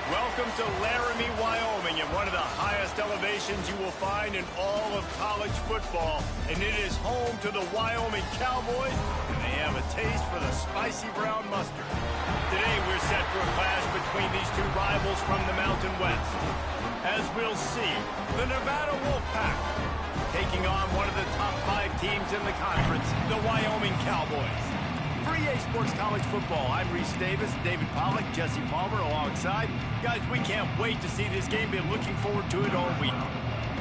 Welcome to Laramie, Wyoming, and one of the highest elevations you will find in all of college football. And it is home to the Wyoming Cowboys, and they have a taste for the spicy brown mustard. Today, we're set for a clash between these two rivals from the Mountain West. As we'll see, the Nevada Wolfpack taking on one of the top 5 teams in the conference, the Wyoming Cowboys. For EA Sports College Football, I'm Reese Davis, David Pollack, Jesse Palmer alongside. Guys, we can't wait to see this game. Been looking forward to it all week.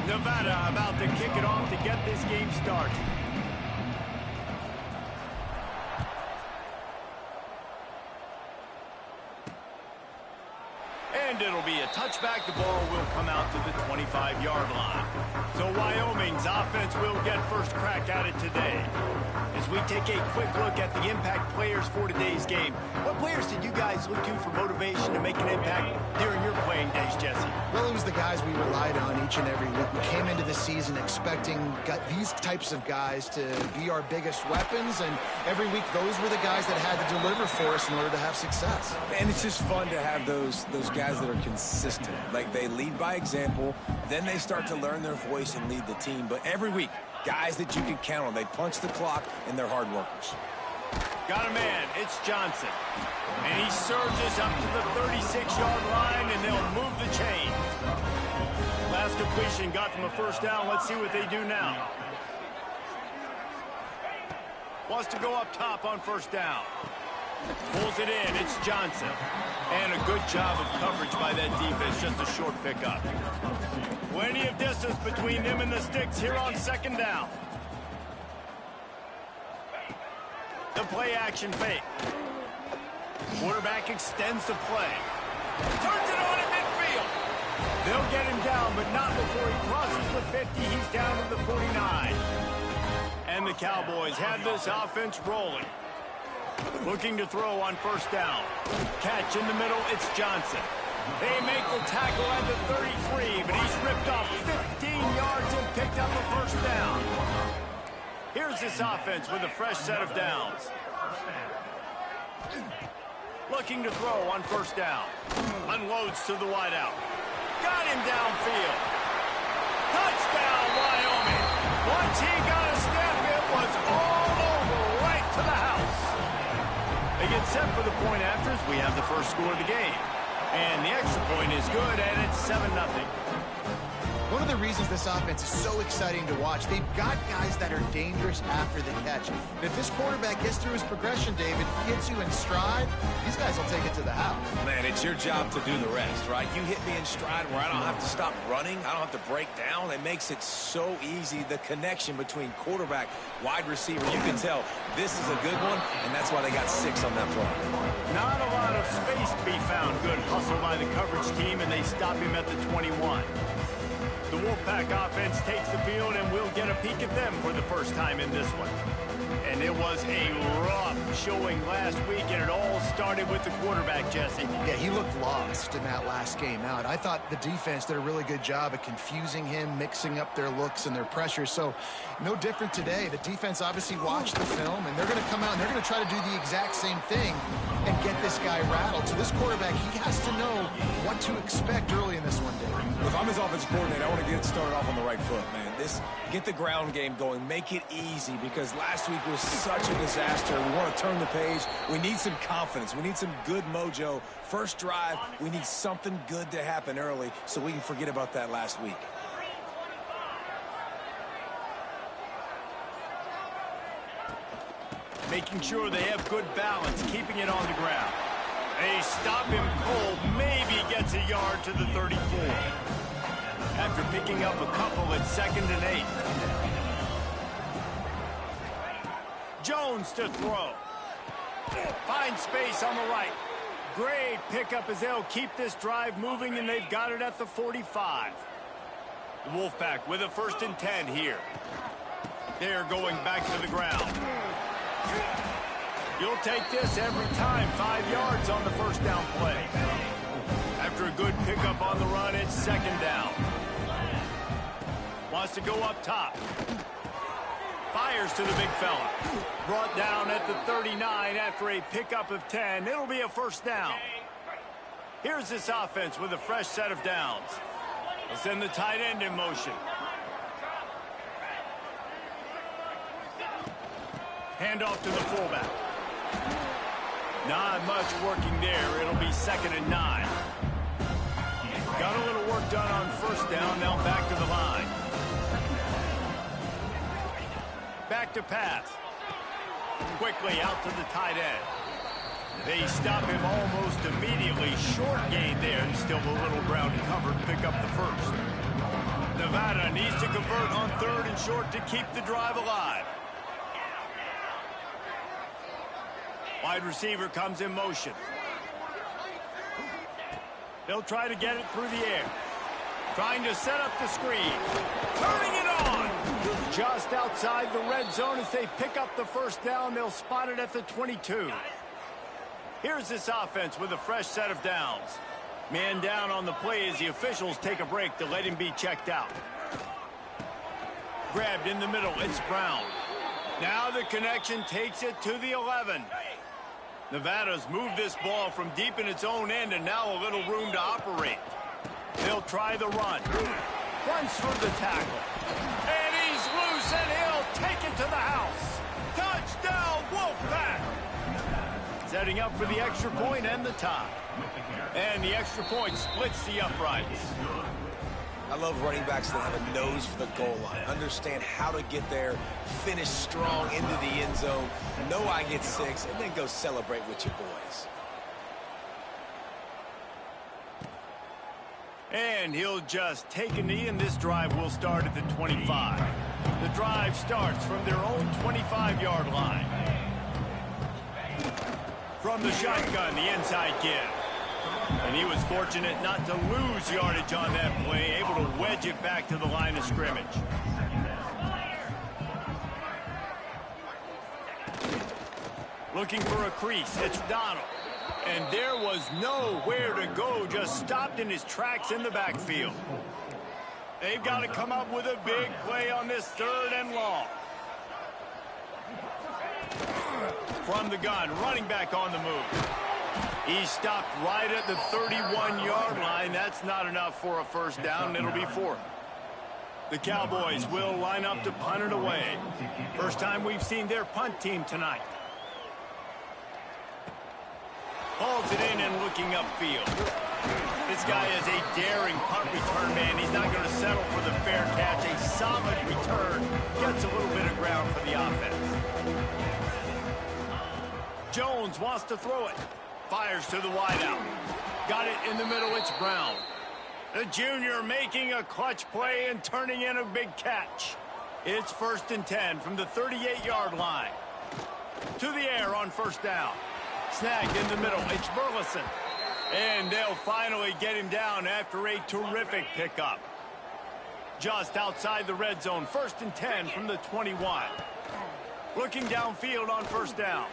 Nevada about to kick it off to get this game started. And it'll be a touchback. The ball will come out to the 25-yard line. So Wyoming's offense will get first crack at it today. As we take a quick look at the impact players for today's game, what players did you guys look to for motivation to make an impact during your playing days, Jesse? Well, it was the guys we relied on each and every week. We came into the season expecting these types of guys to be our biggest weapons, and every week those were the guys that had to deliver for us in order to have success. And it's just fun to have those guys that are consistent. Like, they lead by example, then they start to learn their voice and lead the team. But every week, guys that you can count on. They punch the clock, and they're hard workers. Got a man. It's Johnson. And he surges up to the 36-yard line, and they'll move the chains. Last completion got them a first down. Let's see what they do now. Wants to go up top on first down. Pulls it in. It's Johnson. And a good job of coverage by that defense. Just a short pickup. Plenty of distance between them and the sticks here on second down. The play action fake. Quarterback extends the play. Turns it on in midfield. They'll get him down, but not before he crosses the 50. He's down to the 49. And the Cowboys have this offense rolling. Looking to throw on first down. Catch in the middle, it's Johnson. They make the tackle at the 33, but he's ripped off 15 yards and picked up a first down. Here's this offense with a fresh set of downs. Looking to throw on first down. Unloads to the wideout. Got him downfield. Touchdown, Wyoming. Once he got a step, it was all over right to the house. They get set for the point after as we have the first score of the game. And the extra point is good, and it's 7-0. One of the reasons this offense is so exciting to watch, they've got guys that are dangerous after the catch. And if this quarterback gets through his progression, David, gets you in stride, these guys will take it to the house. Man, it's your job to do the rest, right? You hit me in stride where I don't have to stop running. I don't have to break down. It makes it so easy. The connection between quarterback, wide receiver, you can tell this is a good one, and that's why they got 6 on that play. Not a lot of space to be found. Good hustle by the coverage team, and they stop him at the 21. The Wolfpack offense takes the field, and we'll get a peek at them for the first time in this one. And it was a rough showing last week, and it all started with the quarterback, Jesse. Yeah, he looked lost in that last game out. I thought the defense did a really good job of confusing him, mixing up their looks and their pressure. So no different today. The defense obviously watched the film, and they're going to come out and they're going to try to do the exact same thing and get this guy rattled. So this quarterback, he has to know what to expect early in this one, Dave. If I'm his offensive coordinator, I want to get it started off on the right foot, man. Get the ground game going. Make it easy, because last week was such a disaster. We want to turn the page. We need some confidence. We need some good mojo. First drive, we need something good to happen early so we can forget about that last week. Making sure they have good balance, keeping it on the ground. They stop him cold, maybe gets a yard to the 34. After picking up a couple at 2nd and 8. Jones to throw. Finds space on the right. Great pickup as they'll keep this drive moving, and they've got it at the 45. The Wolfpack with a 1st and 10 here. They're going back to the ground. You'll take this every time. 5 yards on the first down play. After a good pickup on the run, it's 2nd down. Wants to go up top. Fires to the big fella. Brought down at the 39 after a pickup of 10. It'll be a 1st down. Here's this offense with a fresh set of downs. They'll send the tight end in motion. Handoff to the fullback. Not much working there. It'll be 2nd and 9. Got a little work done on 1st down. Now back to the line. Back to pass. Quickly out to the tight end. They stop him almost immediately. Short gain there, and still a little ground to cover to pick up the 1st. Nevada needs to convert on 3rd and short to keep the drive alive. Wide receiver comes in motion. They'll try to get it through the air. Trying to set up the screen. Turning it on. Just outside the red zone as they pick up the 1st down. They'll spot it at the 22. Here's this offense with a fresh set of downs. Man down on the play as the officials take a break to let him be checked out. Grabbed in the middle. It's Brown. Now the connection takes it to the 11. Nevada's moved this ball from deep in its own end, and now a little room to operate. They'll try the run. Runs for the tackle. And he's loose, and he'll take it to the house. Touchdown, Wolfpack! Setting up for the extra point and the tie. And the extra point splits the uprights. I love running backs that have a nose for the goal line. Understand how to get there, finish strong into the end zone, know I get 6, and then go celebrate with your boys. And he'll just take a knee, and this drive will start at the 25. The drive starts from their own 25-yard line. From the shotgun, the inside give. And he was fortunate not to lose yardage on that play, able to wedge it back to the line of scrimmage. Looking for a crease, it's Donald. And there was nowhere to go, just stopped in his tracks in the backfield. They've got to come up with a big play on this 3rd and long. From the gun, running back on the move. He stopped right at the 31-yard line. That's not enough for a first down. It'll be fourth. The Cowboys will line up to punt it away. First time we've seen their punt team tonight. Hauls it in and looking upfield. This guy is a daring punt return man. He's not going to settle for the fair catch. A solid return. Gets a little bit of ground for the offense. Jones wants to throw it. Fires to the wideout. Got it in the middle. It's Brown. The junior making a clutch play and turning in a big catch. It's 1st and 10 from the 38-yard line. To the air on first down. Snagged in the middle. It's Burleson. And they'll finally get him down after a terrific pickup. Just outside the red zone. 1st and 10 from the 21. Looking downfield on first down.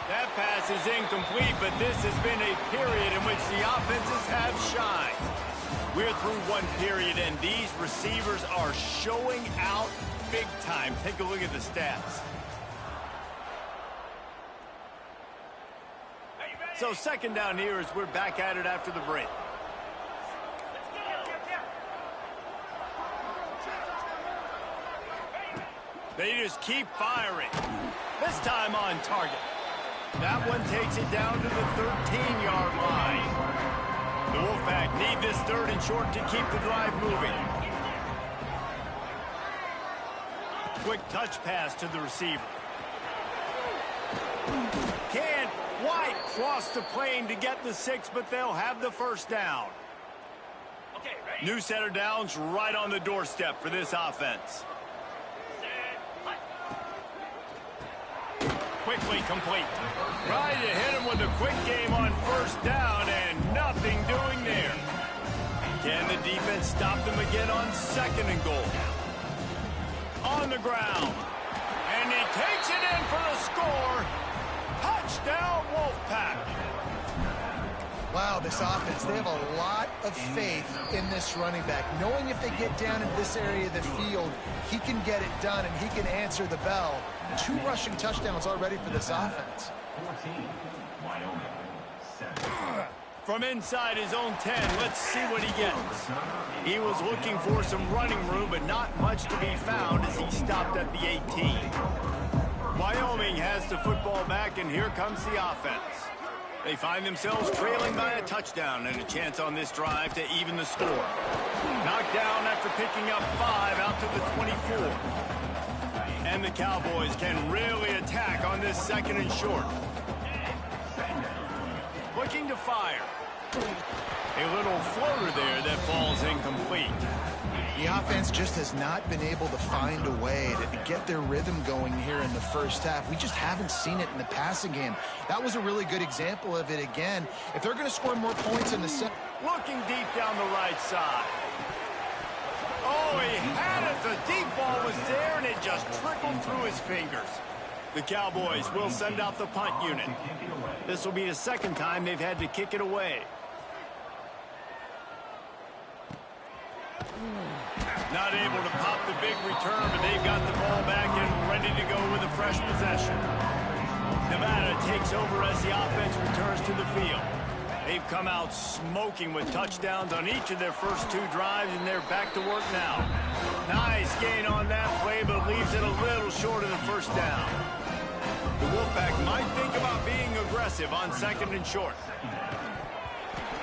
That pass is incomplete, but this has been a period in which the offenses have shined. We're through one period, and these receivers are showing out big time. Take a look at the stats. So second down here as we're back at it after the break. They just keep firing. This time on target. That one takes it down to the 13-yard line. The Wolfpack need this 3rd and short to keep the drive moving. Quick touch pass to the receiver. Can't quite cross the plane to get the 6, but they'll have the first down. New set of downs right on the doorstep for this offense. Quickly complete. Trying to hit him with a quick game on first down and nothing doing there. Can the defense stop them again on 2nd and goal? On the ground. And he takes it in for the score. Touchdown, Wolfpack. Wow, this offense, they have a lot of faith in this running back. Knowing if they get down in this area of the field, he can get it done and he can answer the bell. 2 rushing touchdowns already for this offense. 14, Wyoming, 7. From inside his own 10, let's see what he gets. He was looking for some running room, but not much to be found as he stopped at the 18. Wyoming has the football back, and here comes the offense. They find themselves trailing by a touchdown and a chance on this drive to even the score. Knocked down after picking up 5 out to the 24. And the Cowboys can really attack on this 2nd and short. Looking to fire. A little floater there that falls incomplete. The offense just has not been able to find a way to get their rhythm going here in the first half. We just haven't seen it in the passing game. That was a really good example of it again. If they're going to score more points in the second. Looking deep down the right side. Oh, he had it. The deep ball was there, and it just trickled through his fingers. The Cowboys will send out the punt unit. This will be the 2nd time they've had to kick it away. Not able to pop the big return, but they've got the ball back and ready to go with a fresh possession. Nevada takes over as the offense returns to the field. They've come out smoking with touchdowns on each of their first 2 drives, and they're back to work now. Nice gain on that play, but leaves it a little short of the first down. The Wolfpack might think about being aggressive on 2nd and short.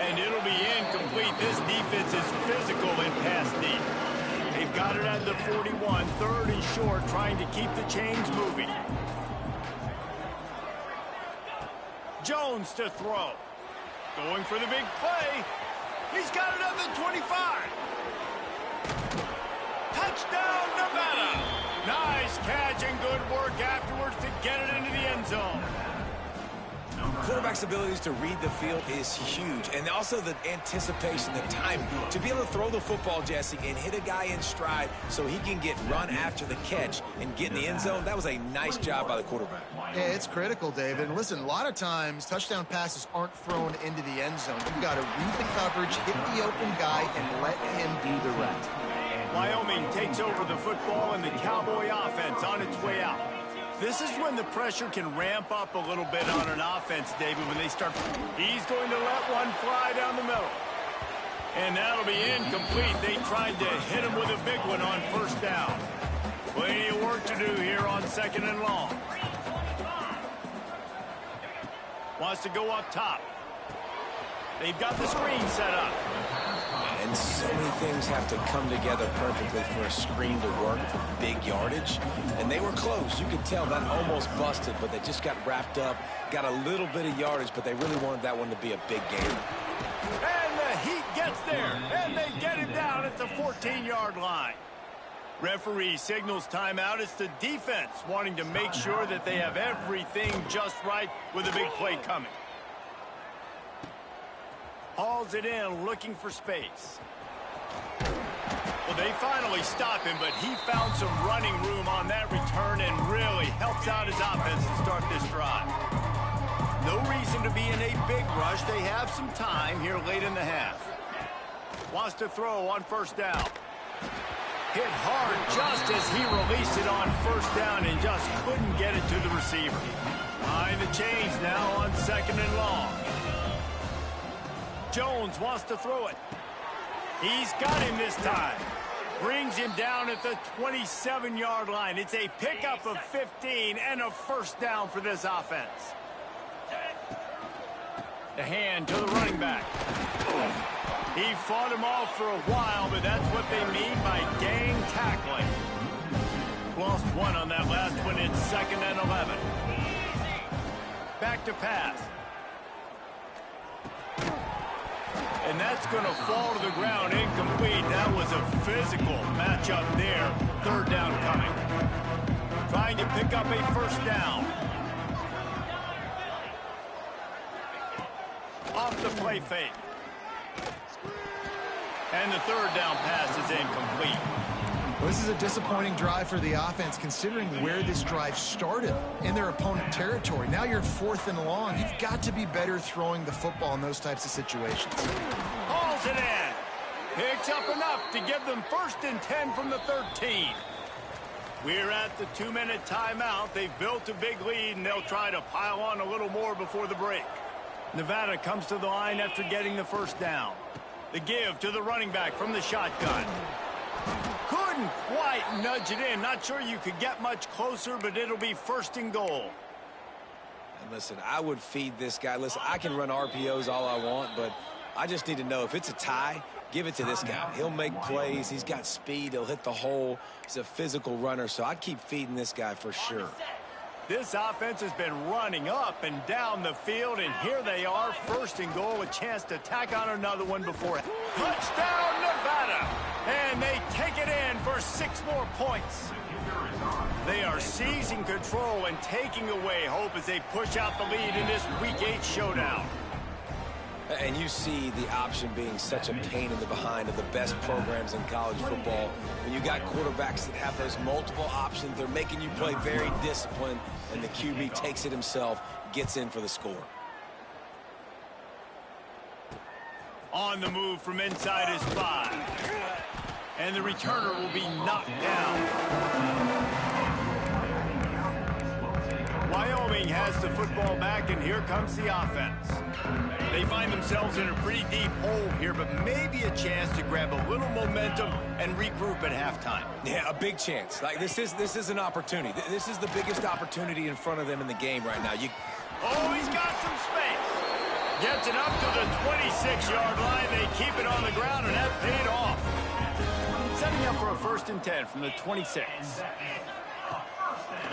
And it'll be incomplete. This defense is physical and pass deep. They've got it at the 41, 3rd and short, trying to keep the chains moving. Jones to throw. Going for the big play. He's got it at the 25. Touchdown, Nevada. Nice catch and good work afterwards to get it into the end zone. Quarterback's abilities to read the field is huge, and also the anticipation, the timing. To be able to throw the football, Jesse, and hit a guy in stride so he can get run after the catch and get in the end zone, that was a nice job by the quarterback. Yeah, it's critical, David. And listen, a lot of times touchdown passes aren't thrown into the end zone. You've got to read the coverage, hit the open guy, and let him do the rest. Wyoming takes over the football, and the Cowboy offense on its way out. This is when the pressure can ramp up a little bit on an offense, David, when they start. He's going to let one fly down the middle. And that'll be incomplete. They tried to hit him with a big one on first down. Plenty of work to do here on 2nd and long. Wants to go up top. They've got the screen set up. And so many things have to come together perfectly for a screen to work for big yardage. And they were close. You could tell that almost busted, but they just got wrapped up, got a little bit of yardage, but they really wanted that one to be a big game. And the Heat gets there, and they get him down at the 14-yard line. Referee signals timeout. It's the defense wanting to make sure that they have everything just right with a big play coming. Hauls it in, looking for space. Well, they finally stop him, but he found some running room on that return and really helps out his offense to start this drive. No reason to be in a big rush. They have some time here late in the half. Wants to throw on first down. Hit hard just as he released it on first down and just couldn't get it to the receiver. Behind the chains now on 2nd and long. Jones wants to throw it. He's got him this time. Brings him down at the 27-yard line. It's a pickup of 15 and a first down for this offense. The hand to the running back. He fought him off for a while, but that's what they mean by gang tackling. Lost one on that last one. It's 2nd and 11. Back to pass. And that's going to fall to the ground incomplete. That was a physical matchup there. 3rd down coming. Trying to pick up a first down. Off the play fake. And the 3rd down pass is incomplete. Well, this is a disappointing drive for the offense, considering where this drive started in their opponent territory. Now you're 4th and long. You've got to be better throwing the football in those types of situations. Hauls it in. Picks up enough to give them 1st and 10 from the 13. We're at the 2-minute timeout. They've built a big lead, and they'll try to pile on a little more before the break. Nevada comes to the line after getting the first down. The give to the running back from the shotgun. Couldn't quite nudge it in. Not sure you could get much closer, but it'll be 1st and goal. And listen, I would feed this guy. Listen, I can run RPOs all I want, but I just need to know if it's a tie, give it to this guy. He'll make plays. He's got speed. He'll hit the hole. He's a physical runner, so I'd keep feeding this guy for sure. This offense has been running up and down the field, and here they are, 1st and goal, a chance to tack on another one before. Touchdown, Nevada! And they take it in for 6 more points. They are seizing control and taking away hope as they push out the lead in this Week 8 showdown. And you see the option being such a pain in the behind of the best programs in college football. When you got quarterbacks that have those multiple options, they're making you play very disciplined, and the QB takes it himself, gets in for the score. On the move from inside his 5. And the returner will be knocked down. Wyoming has the football back, and here comes the offense. They find themselves in a pretty deep hole here, but maybe a chance to grab a little momentum and regroup at halftime. Yeah, a big chance. Like this is an opportunity. This is the biggest opportunity in front of them in the game right now. Oh, he's got some space. Gets it up to the 26-yard line. They keep it on the ground, and that paid off. Setting up for a 1st and 10 from the 26.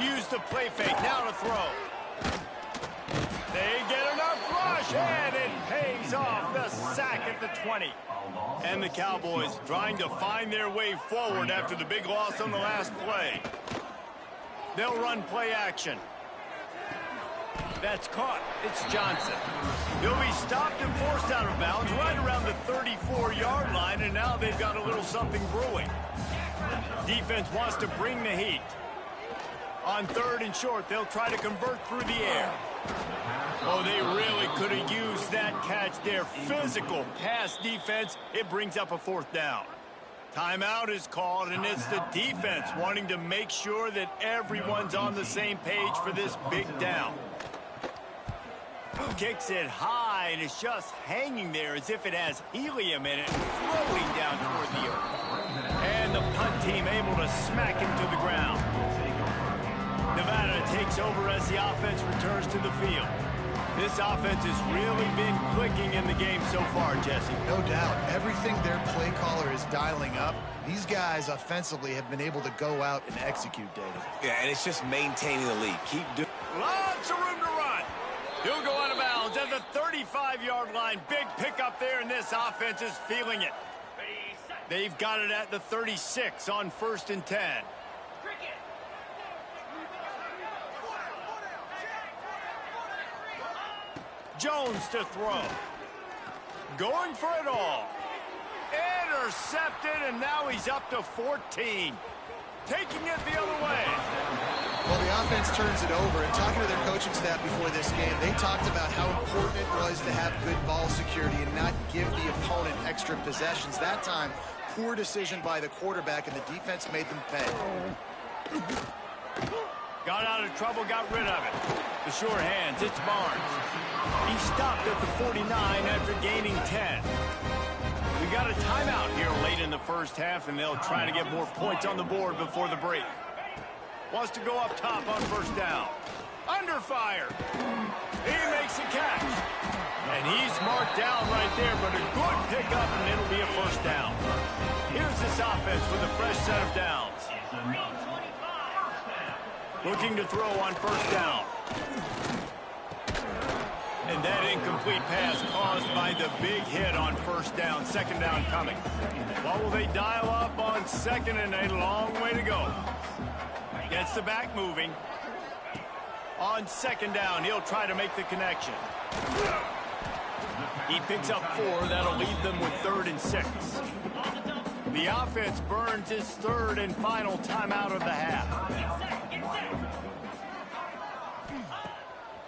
Use the play fake now to throw. They get enough rush, and it pays off. The sack at the 20. And the Cowboys trying to find their way forward after the big loss on the last play. They'll run play action. That's caught. It's Johnson. He'll be stopped and forced out of bounds right around the 34-yard line, and now they've got a little something brewing. Defense wants to bring the heat. On 3rd and short, they'll try to convert through the air. Oh, they really could have used that catch there. Physical pass defense. It brings up a 4th down. Timeout is called, and it's the defense wanting to make sure that everyone's on the same page for this big down. Kicks it high, and it's just hanging there as if it has helium in it, floating down toward the earth. And the punt team able to smack him to the ground. Nevada takes over as the offense returns to the field. This offense has really been clicking in the game so far, Jesse. No doubt. Everything their play caller is dialing up, these guys offensively have been able to go out and execute, David. Yeah, and it's just maintaining the lead. Keep doing. Lots of room to run. He'll go out of bounds at the 35-yard line. Big pickup there, and this offense is feeling it. They've got it at the 36 on 1st and 10. Jones to throw. Going for it all. Intercepted, and now he's up to 14. Taking it the other way. Well, the offense turns it over, and talking to their coaching staff before this game, they talked about how important it was to have good ball security and not give the opponent extra possessions. That time, poor decision by the quarterback, and the defense made them pay. Got out of trouble, got rid of it. The sure hands, it's Barnes. He stopped at the 49 after gaining 10. We got a timeout here late in the first half, and they'll try to get more points on the board before the break. Wants to go up top on 1st down. Under fire. He makes a catch. And he's marked down right there, but a good pickup, and it'll be a 1st down. Here's this offense with a fresh set of downs. Looking to throw on 1st down. And that incomplete pass caused by the big hit on 1st down. 2nd down coming. What will they dial up on 2nd, and a long way to go? Gets the back moving. On 2nd down, he'll try to make the connection. He picks up 4. That'll leave them with 3rd and 6. The offense burns his 3rd and final timeout of the half.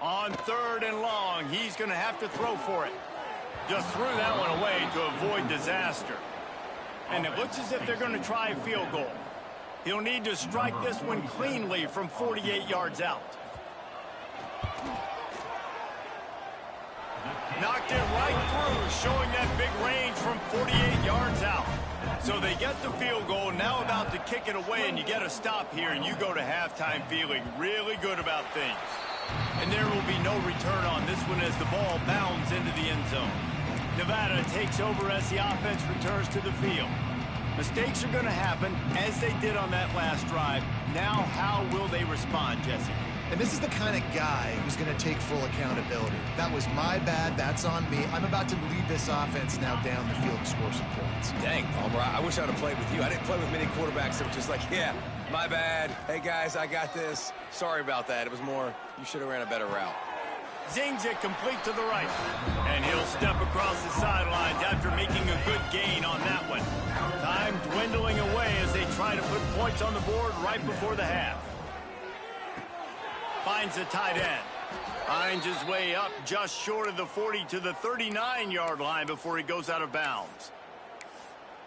On 3rd and long, he's going to have to throw for it. Just threw that one away to avoid disaster. And it looks as if they're going to try a field goal. He'll need to strike this one cleanly from 48 yards out. Knocked it right through, showing that big range from 48 yards out. So they get the field goal, now about to kick it away, and you get a stop here, and you go to halftime feeling really good about things. And there will be no return on this one as the ball bounds into the end zone. Nevada takes over as the offense returns to the field. Mistakes are going to happen, as they did on that last drive. Now, how will they respond, Jesse? And this is the kind of guy who's going to take full accountability. That was my bad. That's on me. I'm about to lead this offense now down the field and score some points. Dang, Palmer, I wish I would have played with you. I didn't play with many quarterbacks that were just like, yeah, my bad. Hey, guys, I got this. Sorry about that. It was more, you should have ran a better route. Zings it complete to the right. And he'll step across the sidelines after making a good gain on that one. Time dwindling away as they try to put points on the board right before the half. Finds the tight end. Finds his way up just short of the 40 to the 39-yard line before he goes out of bounds.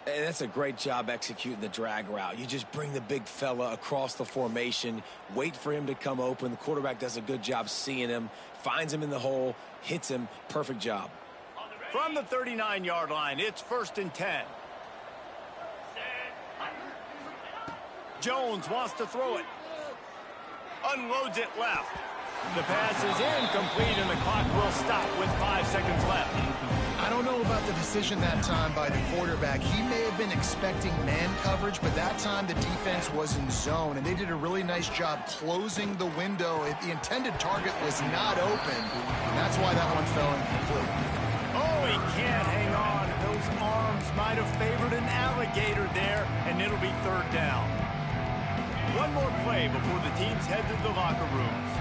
And that's a great job executing the drag route. You just bring the big fella across the formation, wait for him to come open. The quarterback does a good job seeing him, finds him in the hole, hits him. Perfect job. From the 39-yard line, it's 1st and 10. Jones wants to throw it. Unloads it left. The pass is incomplete, and the clock will stop with 5 seconds left. I don't know about the decision that time by the quarterback. He may have been expecting man coverage, but that time the defense was in zone, and they did a really nice job closing the window. The intended target was not open, and that's why that one fell incomplete. Oh, he can't hang on. Those arms might have favored an alligator there, and it'll be 3rd down. One more play before the teams head to the locker rooms.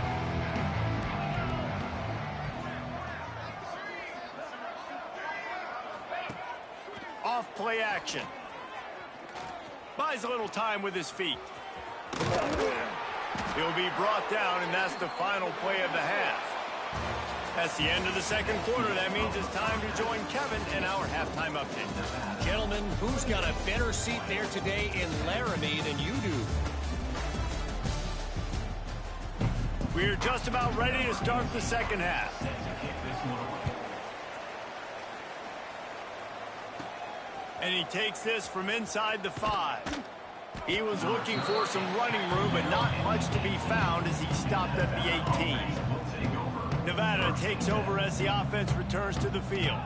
Off play action. Buys a little time with his feet. He'll be brought down, and that's the final play of the half. That's the end of the second quarter. That means it's time to join Kevin in our halftime update. Gentlemen, who's got a better seat there today in Laramie than you do? We're just about ready to start the second half. And he takes this from inside the 5. He was looking for some running room, but not much to be found as he stopped at the 18. Nevada takes over as the offense returns to the field.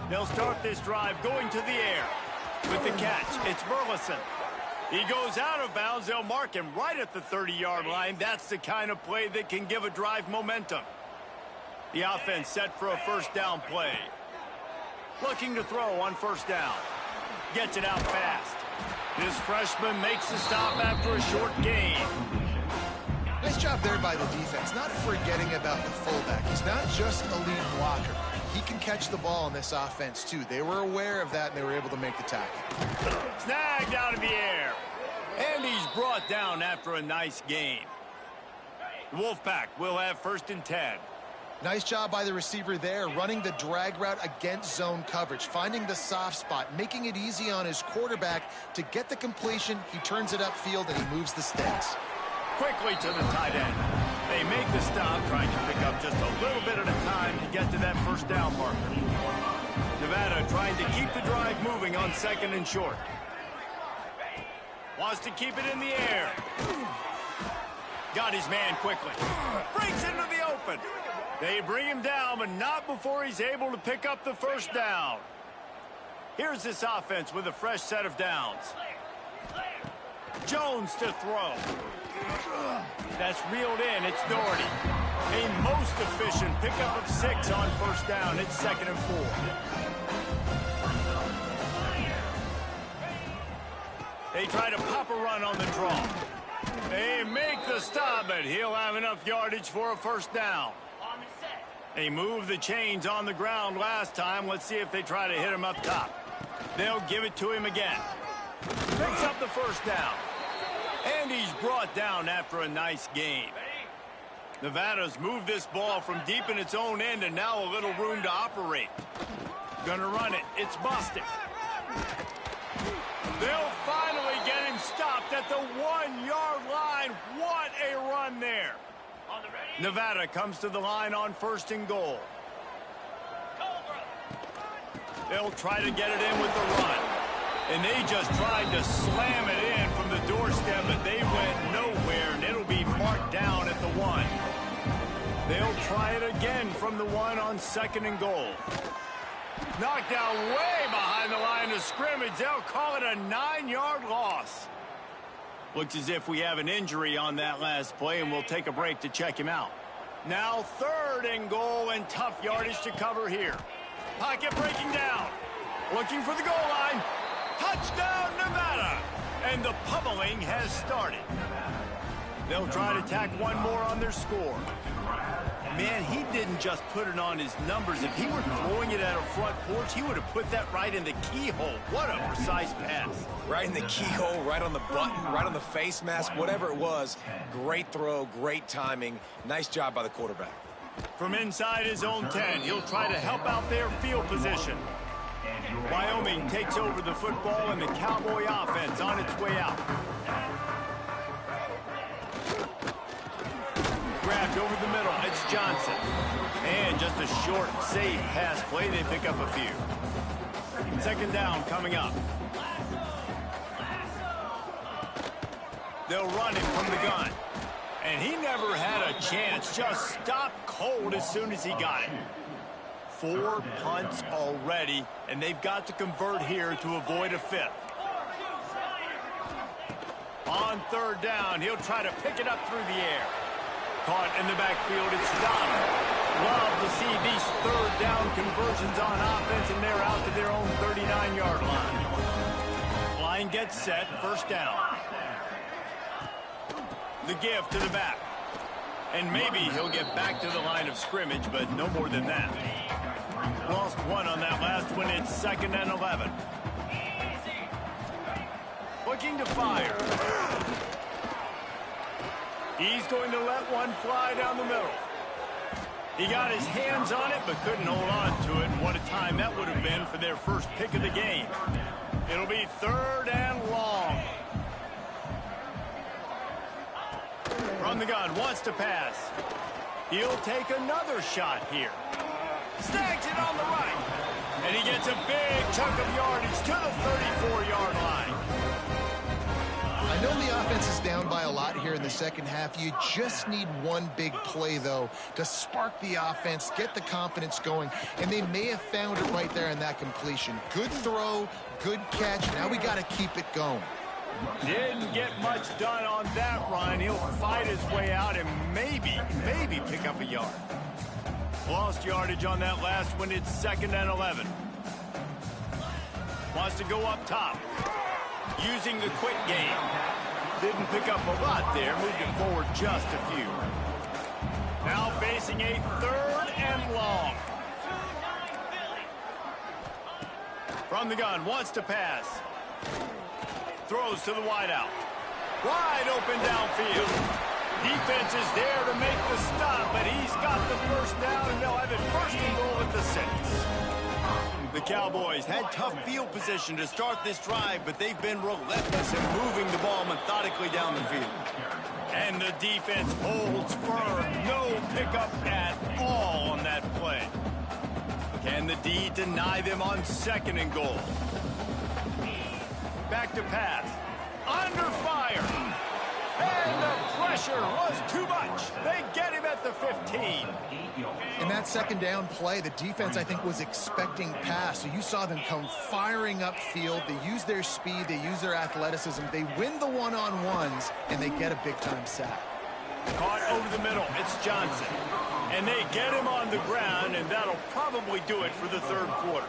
They'll start this drive going to the air. With the catch, it's Burleson. He goes out of bounds. They'll mark him right at the 30-yard line. That's the kind of play that can give a drive momentum. The offense set for a first down play. Looking to throw on first down. Gets it out fast. This freshman makes the stop after a short gain. Nice job there by the defense, not forgetting about the fullback. He's not just a lead blocker. He can catch the ball in this offense, too. They were aware of that, and they were able to make the tackle. Snagged out of the air. And he's brought down after a nice gain. The Wolfpack will have first and 10. Nice job by the receiver there, running the drag route against zone coverage, finding the soft spot, making it easy on his quarterback to get the completion. He turns it upfield, and he moves the sticks. Quickly to the tight end. They make the stop, trying to pick up just a little bit at a time to get to that first down marker. Nevada trying to keep the drive moving on second and short. Wants to keep it in the air. Got his man quickly. Breaks into the open. They bring him down, but not before he's able to pick up the first down. Here's this offense with a fresh set of downs. Jones to throw. That's reeled in. It's Doherty. A most efficient pickup of 6 on first down. It's second and 4. They try to pop a run on the draw. They make the stop, but he'll have enough yardage for a first down. They moved the chains on the ground last time. Let's see if they try to hit him up top. They'll give it to him again. Picks up the first down. And he's brought down after a nice gain. Nevada's moved this ball from deep in its own end and now a little room to operate. Gonna run it. It's busted. They'll finally get him stopped at the 1-yard line. What a run there. Nevada comes to the line on first and goal. They'll try to get it in with the run. And they just tried to slam it in from the doorstep, but they went nowhere, and it'll be marked down at the 1. They'll try it again from the 1 on second and goal. Knocked out way behind the line of scrimmage. They'll call it a 9-yard loss. Looks as if we have an injury on that last play, and we'll take a break to check him out. Now third and goal, and tough yardage to cover here. Pocket breaking down. Looking for the goal line. Touchdown, Nevada! And the pummeling has started. They'll try to tack one more on their score. Man, he didn't just put it on his numbers. If he were throwing it at a front porch, he would have put that right in the keyhole. What a precise pass. Right in the keyhole, right on the button, right on the face mask, whatever it was. Great throw, great timing. Nice job by the quarterback. From inside his own 10, he'll try to help out their field position. Wyoming takes over the football and the Cowboy offense on its way out. Grabbed over the middle. It's Johnson. And just a short, safe pass play. They pick up a few. Second down coming up. They'll run him from the gun. And he never had a chance. Just stopped cold as soon as he got it. 4 punts already, and they've got to convert here to avoid a 5th. On third down, he'll try to pick it up through the air. Caught in the backfield, it's Donald. Love to see these third down conversions on offense, and they're out to their own 39-yard line. Line gets set, first down. The give to the back. And maybe he'll get back to the line of scrimmage, but no more than that. Lost one on that last one. It's second and 11. Looking to fire. He's going to let one fly down the middle. He got his hands on it, but couldn't hold on to it. And what a time that would have been for their first pick of the game. It'll be 3rd and long. From the gun, wants to pass. He'll take another shot here. Snags it on the right. And he gets a big chunk of yardage to the 34-yard line. I know the offense is down by a lot here in the second half. You just need one big play, though, to spark the offense, get the confidence going, and they may have found it right there in that completion. Good throw, good catch. Now we got to keep it going. Didn't get much done on that run. He'll fight his way out and maybe pick up a yard. Lost yardage on that last one. It's 2nd and 11. Wants to go up top. Using the quick game. Didn't pick up a lot there. Moved it forward just a few. Now facing a 3rd and long. From the gun. Wants to pass. Throws to the wideout. Wide open downfield. Defense is there to make the stop, but he's got the first down, and they'll have it 1st and goal at the 6. The Cowboys had tough field position to start this drive, but they've been relentless in moving the ball methodically down the field. And the defense holds firm. No pickup at all on that play. Can the D deny them on 2nd and goal? Back to pass. Under fire. And the pressure was too much. They get him at the 15. In that 2nd down play, the defense, I think, was expecting pass. So you saw them come firing upfield. They use their speed. They use their athleticism. They win the one-on-ones, and they get a big-time sack. Caught over the middle. It's Johnson. And they get him on the ground, and that'll probably do it for the 3rd quarter.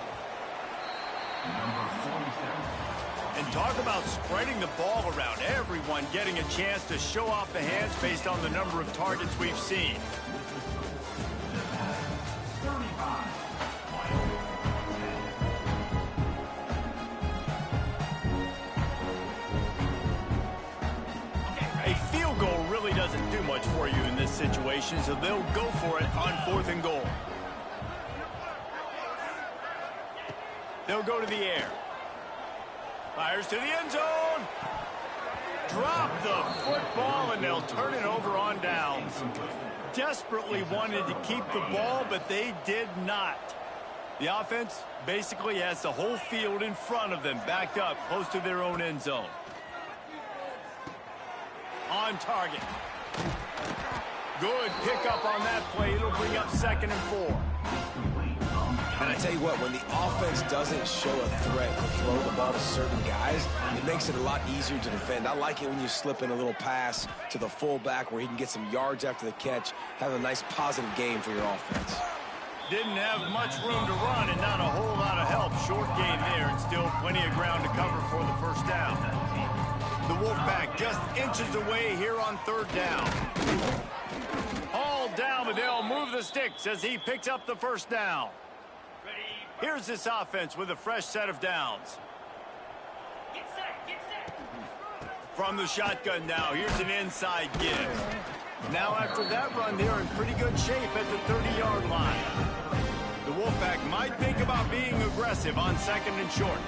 And talk about spreading the ball around. Everyone getting a chance to show off the hands based on the number of targets we've seen. A field goal really doesn't do much for you in this situation, so they'll go for it on 4th and goal. They'll go to the air. Fires to the end zone. Drop the football, and they'll turn it over on downs. Desperately wanted to keep the ball, but they did not. The offense basically has the whole field in front of them, backed up close to their own end zone. On target. Good pickup on that play. It'll bring up 2nd and 4. And I tell you what, when the offense doesn't show a threat to throw the ball to certain guys, it makes it a lot easier to defend. I like it when you slip in a little pass to the fullback where he can get some yards after the catch, have a nice positive game for your offense. Didn't have much room to run and not a whole lot of help. Short gain there and still plenty of ground to cover for the 1st down. The Wolfpack just inches away here on 3rd down. All down, but they'll move the sticks as he picks up the 1st down. Here's this offense with a fresh set of downs. Get set. From the shotgun now, here's an inside give. Now after that run, they're in pretty good shape at the 30-yard line. The Wolfpack might think about being aggressive on 2nd and short.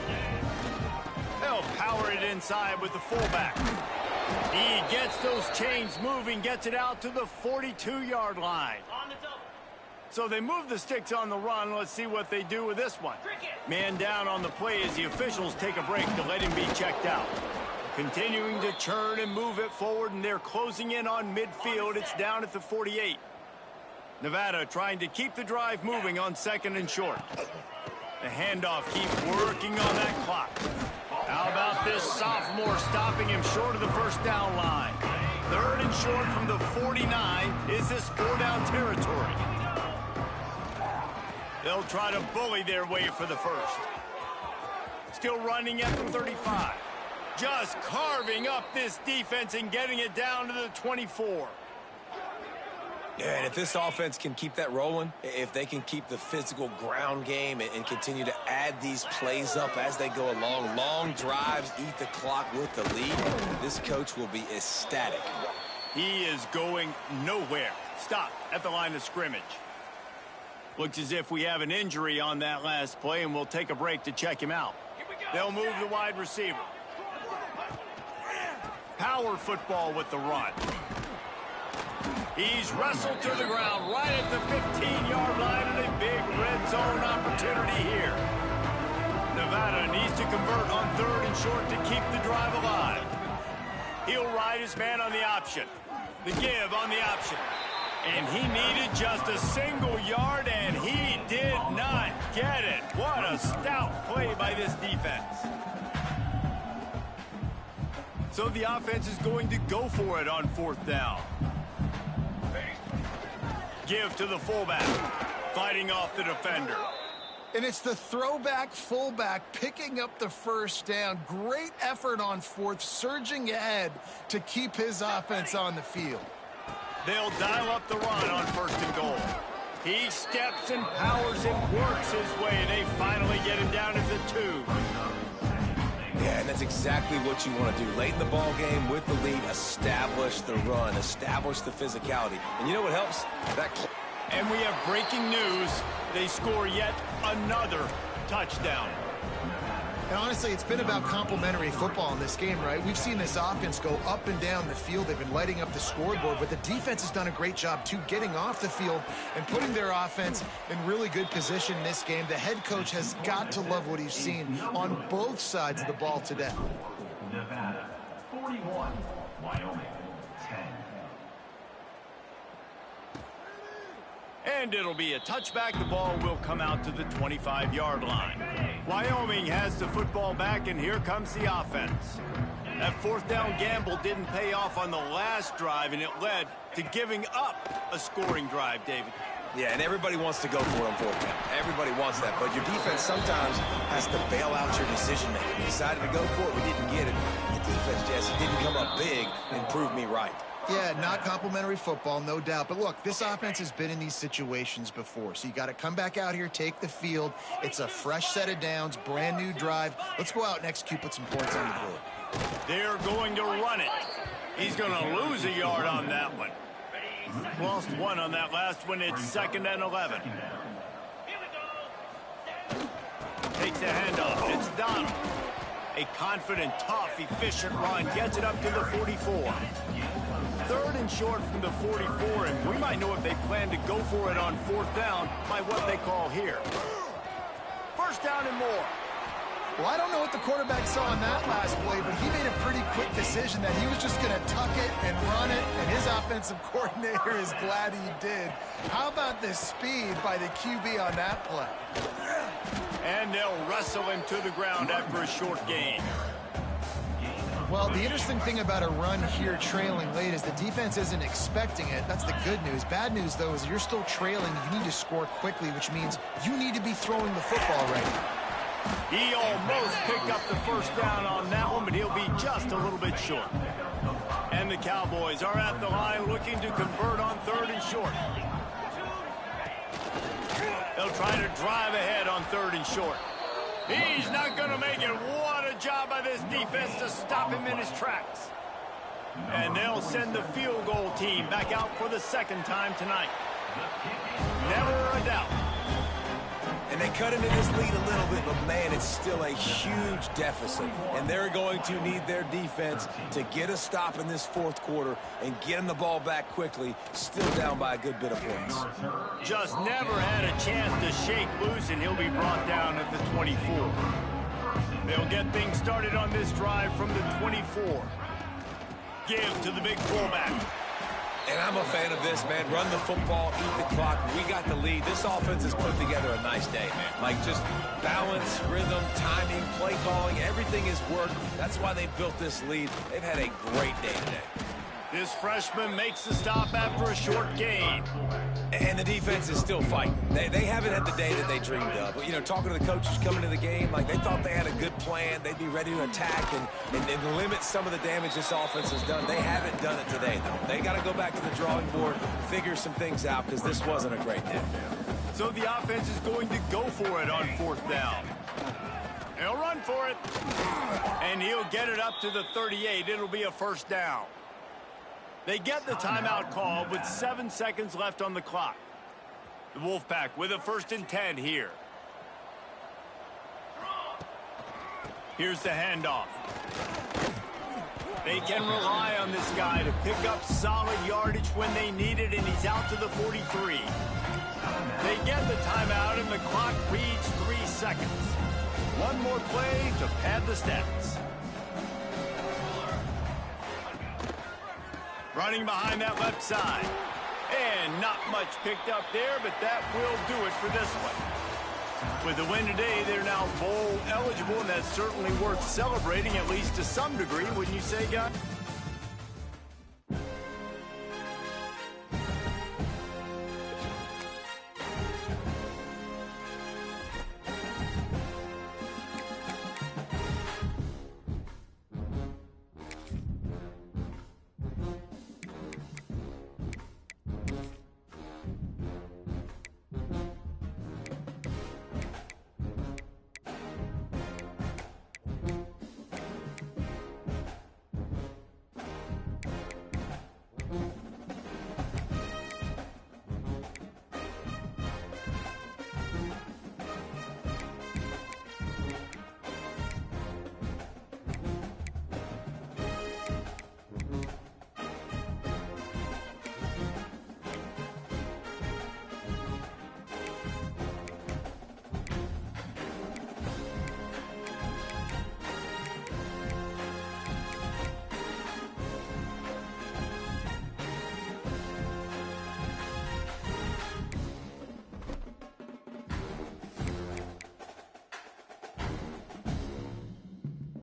They'll power it inside with the fullback. He gets those chains moving, gets it out to the 42-yard line. So they move the sticks on the run. Let's see what they do with this one. Man down on the play as the officials take a break to let him be checked out. Continuing to churn and move it forward, and they're closing in on midfield. It's down at the 48. Nevada trying to keep the drive moving on 2nd and short. The handoff keeps working on that clock. How about this sophomore stopping him short of the 1st down line? 3rd and short from the 49. Is this 4-down territory? They'll try to bully their way for the 1st. Still running at the 35. Just carving up this defense and getting it down to the 24. Yeah, and if this offense can keep that rolling, if they can keep the physical ground game and continue to add these plays up as they go along, long drives, eat the clock with the lead, this coach will be ecstatic. He is going nowhere. Stop at the line of scrimmage. Looks as if we have an injury on that last play, and we'll take a break to check him out. They'll move the wide receiver. Power football with the run. He's wrestled to the ground right at the 15-yard line, and a big red zone opportunity here. Nevada needs to convert on 3rd and short to keep the drive alive. He'll ride his man on the option. The give on the option. And he needed just a single yard, and he did not get it. What a stout play by this defense. So the offense is going to go for it on 4th down. Give to the fullback, fighting off the defender. And it's the throwback fullback picking up the first down. Great effort on 4th, surging ahead to keep his offense on the field. They'll dial up the run on 1st and goal. He steps and powers and works his way. They finally get him down at the 2. Yeah, and that's exactly what you want to do. Late in the ball game with the lead, establish the run, establish the physicality. And you know what helps? And we have breaking news. They score yet another touchdown. And honestly, it's been about complementary football in this game, right? We've seen this offense go up and down the field. They've been lighting up the scoreboard, but the defense has done a great job, too, getting off the field and putting their offense in really good position in this game. The head coach has got to love what he's seen on both sides of the ball today. Nevada, 41. Wyoming, 10. And it'll be a touchback. The ball will come out to the 25-yard line. Wyoming has the football back, and here comes the offense. That 4th down gamble didn't pay off on the last drive, and it led to giving up a scoring drive, David. Yeah, and everybody wants to go for it on 4th down. Everybody wants that, but your defense sometimes has to bail out your decision-making. We decided to go for it. We didn't get it. The defense, Jesse, didn't come up big and prove me right. Yeah, not complimentary football, no doubt. But look, this offense has been in these situations before. So you got to come back out here, take the field. It's a fresh set of downs, brand new drive. Let's go out and execute, put some points on the board. They're going to run it. He's going to lose a yard on that one. Lost 1 on that last one. It's 2nd and 11. Takes the handoff. It's Donald. A confident, tough, efficient run. Gets it up to the 44. 3rd and short from the 44, and we might know if they plan to go for it on 4th down by what they call here. 1st down and more. Well, I don't know what the quarterback saw on that last play, but he made a pretty quick decision that he was just going to tuck it and run it, and his offensive coordinator is glad he did. How about the speed by the QB on that play? And they'll wrestle him to the ground after a short gain. Well, the interesting thing about a run here trailing late is the defense isn't expecting it. That's the good news. Bad news, though, is you're still trailing. You need to score quickly, which means you need to be throwing the football right now. He almost picked up the 1st down on that one, but he'll be just a little bit short. And the Cowboys are at the line looking to convert on 3rd and short. They'll try to drive ahead on 3rd and short. He's not going to make it. What a job by this defense to stop him in his tracks. And they'll send the field goal team back out for the 2nd time tonight. Never a doubt. And they cut into this lead a little bit, but, man, it's still a huge deficit. And they're going to need their defense to get a stop in this 4th quarter and get them the ball back quickly, still down by a good bit of points. Just never had a chance to shake loose, and he'll be brought down at the 24. They'll get things started on this drive from the 24. Give to the big fullback. And I'm a fan of this, man. Run the football, eat the clock. We got the lead. This offense has put together a nice day, man. Like, just balance, rhythm, timing, play calling, everything has worked. That's why they built this lead. They've had a great day today. This freshman makes the stop after a short gain. And the defense is still fighting. They haven't had the day that they dreamed of. You know, talking to the coaches coming to the game, like they thought they had a good plan. They'd be ready to attack and limit some of the damage this offense has done. They haven't done it today, though. They got to go back to the drawing board, figure some things out, because this wasn't a great day. So the offense is going to go for it on 4th down. He'll run for it. And he'll get it up to the 38. It'll be a 1st down. They get the timeout call with 7 seconds left on the clock. The Wolfpack with a 1st and 10 here. Here's the handoff. They can rely on this guy to pick up solid yardage when they need it, and he's out to the 43. They get the timeout, and the clock reads 3 seconds. One more play to pad the stats. Running behind that left side. And not much picked up there, but that will do it for this one. With the win today, they're now bowl eligible, and that's certainly worth celebrating, at least to some degree, wouldn't you say, guys?